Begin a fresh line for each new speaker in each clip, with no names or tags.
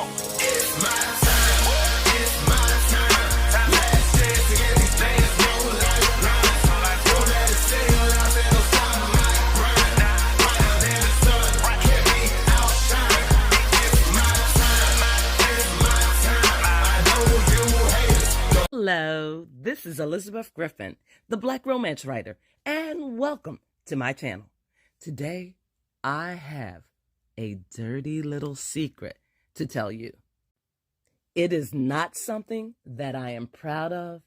on. It's my turn. It's my turn. Last chance to get these things roll like blind. Don't let it sail out there, don't stop my grind. Brighter than the sun, can't be outshined. It's my turn. It's my turn. I know you haters.
Hello, this is Elizabeth Griffin, the Black Romance Writer, and welcome to my channel. Today, I have a dirty little secret to tell you. It is not something that I am proud of.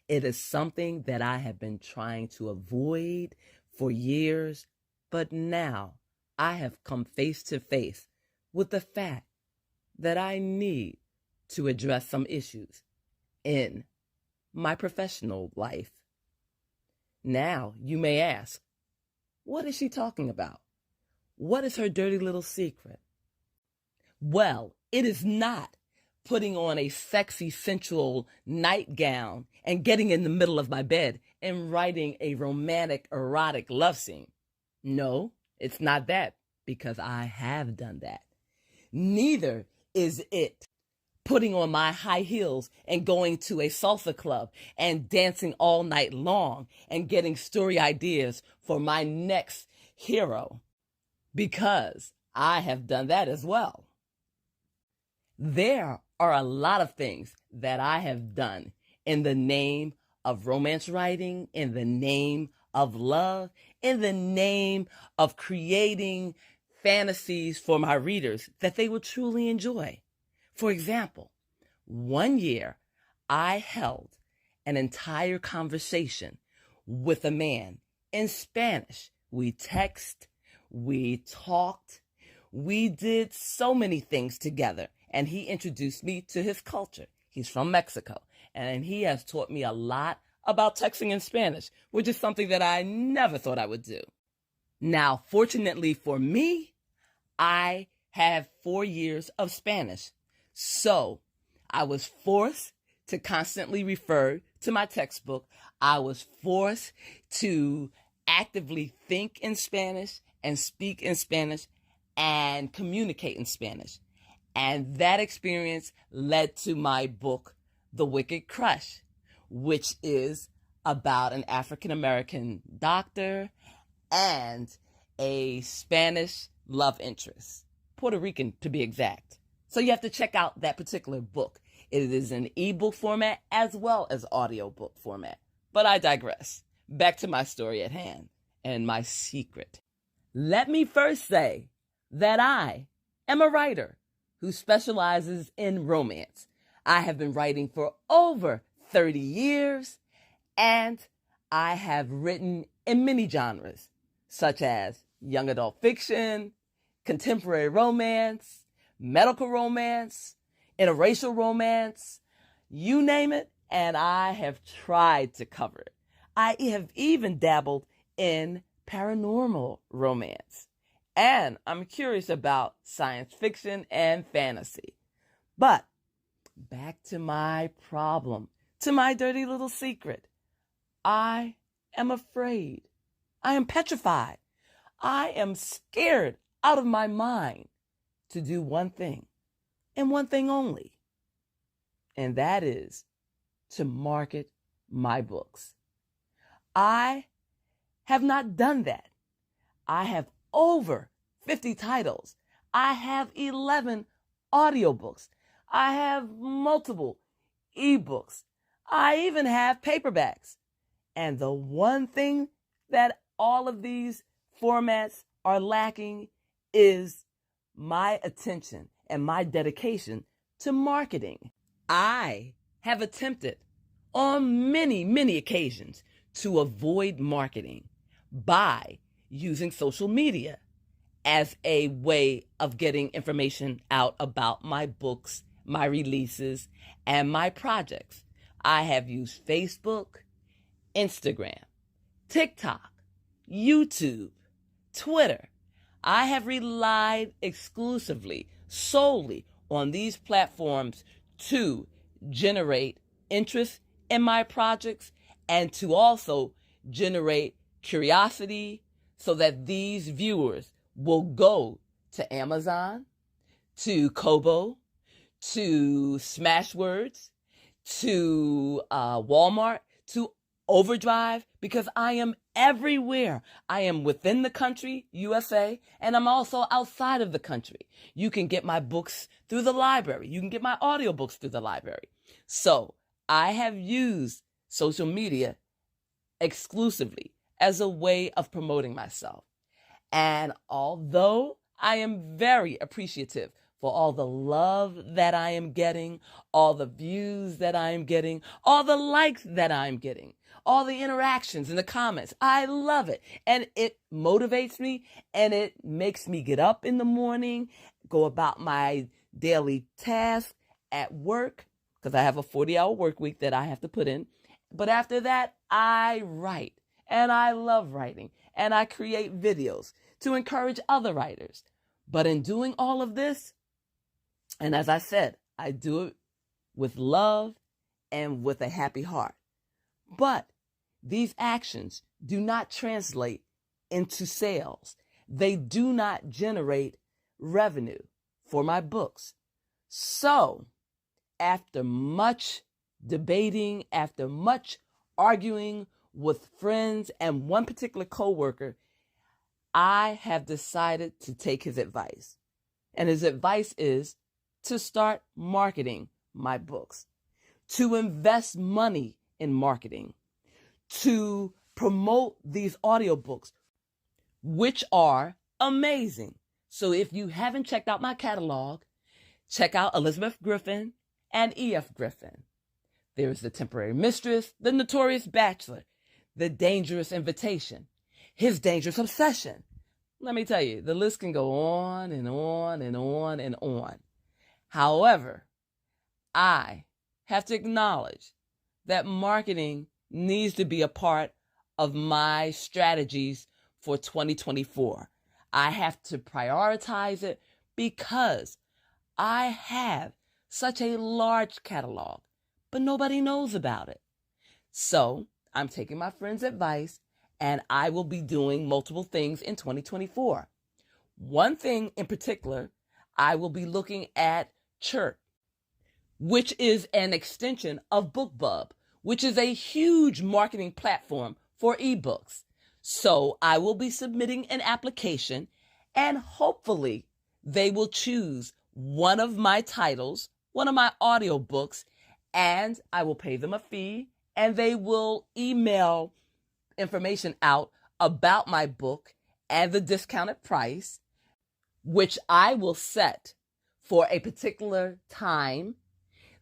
It is something that I have been trying to avoid for years, but now I have come face to face with the fact that I need to address some issues in my professional life. Now, you may ask, what is she talking about? What is her dirty little secret? Well, it is not putting on a sexy, sensual nightgown and getting in the middle of my bed and writing a romantic, erotic love scene. No, it's not that, because I have done that. Neither is it putting on my high heels and going to a salsa club and dancing all night long and getting story ideas for my next hero, because I have done that as well. There are a lot of things that I have done in the name of romance writing, in the name of love, in the name of creating fantasies for my readers that they will truly enjoy. For example, one year I held an entire conversation with a man in Spanish. We texted, we talked, we did so many things together, and he introduced me to his culture. He's from Mexico, and he has taught me a lot about texting in Spanish, which is something that I never thought I would do. Now, fortunately for me, I have 4 years of Spanish. So I was forced to constantly refer to my textbook. I was forced to actively think in Spanish and speak in Spanish and communicate in Spanish. And that experience led to my book, The Wicked Crush, which is about an African-American doctor and a Spanish love interest, Puerto Rican to be exact. So you have to check out that particular book. It is in ebook format as well as audiobook format. But I digress. Back to my story at hand and my secret. Let me first say that I am a writer who specializes in romance. I have been writing for over 30 years, and I have written in many genres, such as young adult fiction, contemporary romance, medical romance, interracial romance, you name it, and I have tried to cover it. I have even dabbled in paranormal romance, and I'm curious about science fiction and fantasy. But back to my problem, to my dirty little secret. I am afraid. I am petrified. I am scared out of my mind to do one thing, and one thing only, and that is to market my books. I have not done that. I have over 50 titles. I have 11 audiobooks. I have multiple ebooks. I even have paperbacks. And the one thing that all of these formats are lacking is my attention and my dedication to marketing. I have attempted on many occasions to avoid marketing by using social media as a way of getting information out about my books, my releases, and my projects. I have used Facebook, Instagram, TikTok, YouTube, Twitter. I have relied exclusively, solely on these platforms to generate interest in my projects and to also generate curiosity so that these viewers will go to Amazon, to Kobo, to Smashwords, to Walmart, to Overdrive, because I am everywhere. I am within the country, USA, and I'm also outside of the country. You can get my books through the library. You can get my audiobooks through the library. So I have used social media exclusively as a way of promoting myself. And although I am very appreciative for all the love that I am getting, all the views that I am getting, all the likes that I'm getting, all the interactions in the comments, I love it. And it motivates me, and it makes me get up in the morning, go about my daily task at work, because I have a 40-hour work week that I have to put in. But after that, I write, and I love writing, and I create videos to encourage other writers. But in doing all of this, and as I said, I do it with love and with a happy heart. But these actions do not translate into sales. They do not generate revenue for my books. So, after much debating, after much arguing with friends and one particular coworker, I have decided to take his advice. And his advice is to start marketing my books, to invest money in marketing, to promote these audiobooks, which are amazing. So if you haven't checked out my catalog, check out Elizabeth Griffin and E.F. Griffin. There's The Temporary Mistress, The Notorious Bachelor, The Dangerous Invitation, His Dangerous Obsession. Let me tell you, the list can go on and on and on and on. However, I have to acknowledge that marketing needs to be a part of my strategies for 2024. I have to prioritize it because I have such a large catalog, but nobody knows about it. So I'm taking my friend's advice, and I will be doing multiple things in 2024. One thing in particular, I will be looking at Chirp, which is an extension of BookBub, which is a huge marketing platform for ebooks. So I will be submitting an application, and hopefully they will choose one of my titles, one of my audiobooks, and I will pay them a fee, and they will email information out about my book and the discounted price, which I will set for a particular time.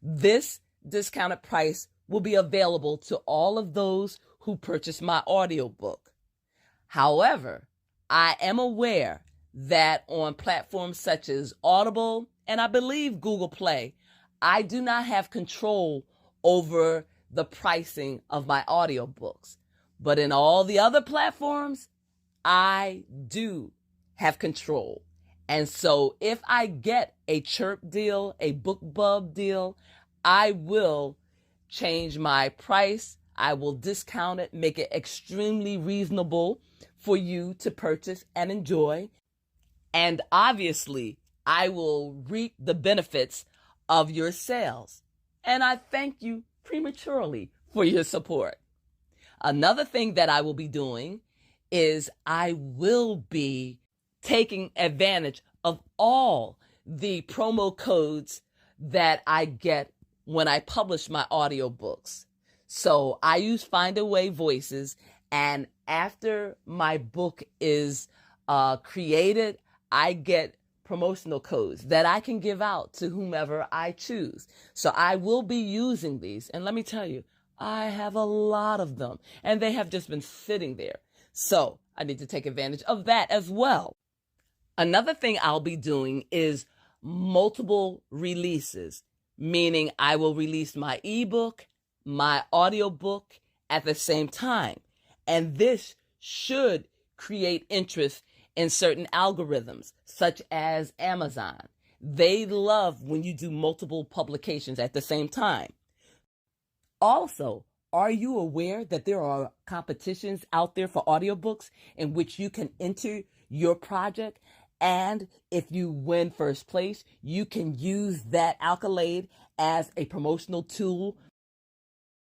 This discounted price will be available to all of those who purchase my audiobook. However, I am aware that on platforms such as Audible and I believe Google Play, I do not have control over the pricing of my audiobooks. But in all the other platforms, I do have control. And so if I get a Chirp deal, a BookBub deal, I will change my price. I will discount it, make it extremely reasonable for you to purchase and enjoy. And obviously, I will reap the benefits of your sales. And I thank you prematurely for your support. Another thing that I will be doing is I will be taking advantage of all the promo codes that I get when I publish my audiobooks. So I use Find a Way Voices, and after my book is created, I get promotional codes that I can give out to whomever I choose. So I will be using these, and let me tell you, I have a lot of them, and they have just been sitting there. So I need to take advantage of that as well. Another thing I'll be doing is multiple releases, meaning I will release my ebook, my audiobook at the same time. And this should create interest in certain algorithms, such as Amazon. They love when you do multiple publications at the same time. Also, are you aware that there are competitions out there for audiobooks in which you can enter your project And if you win first place, you can use that accolade as a promotional tool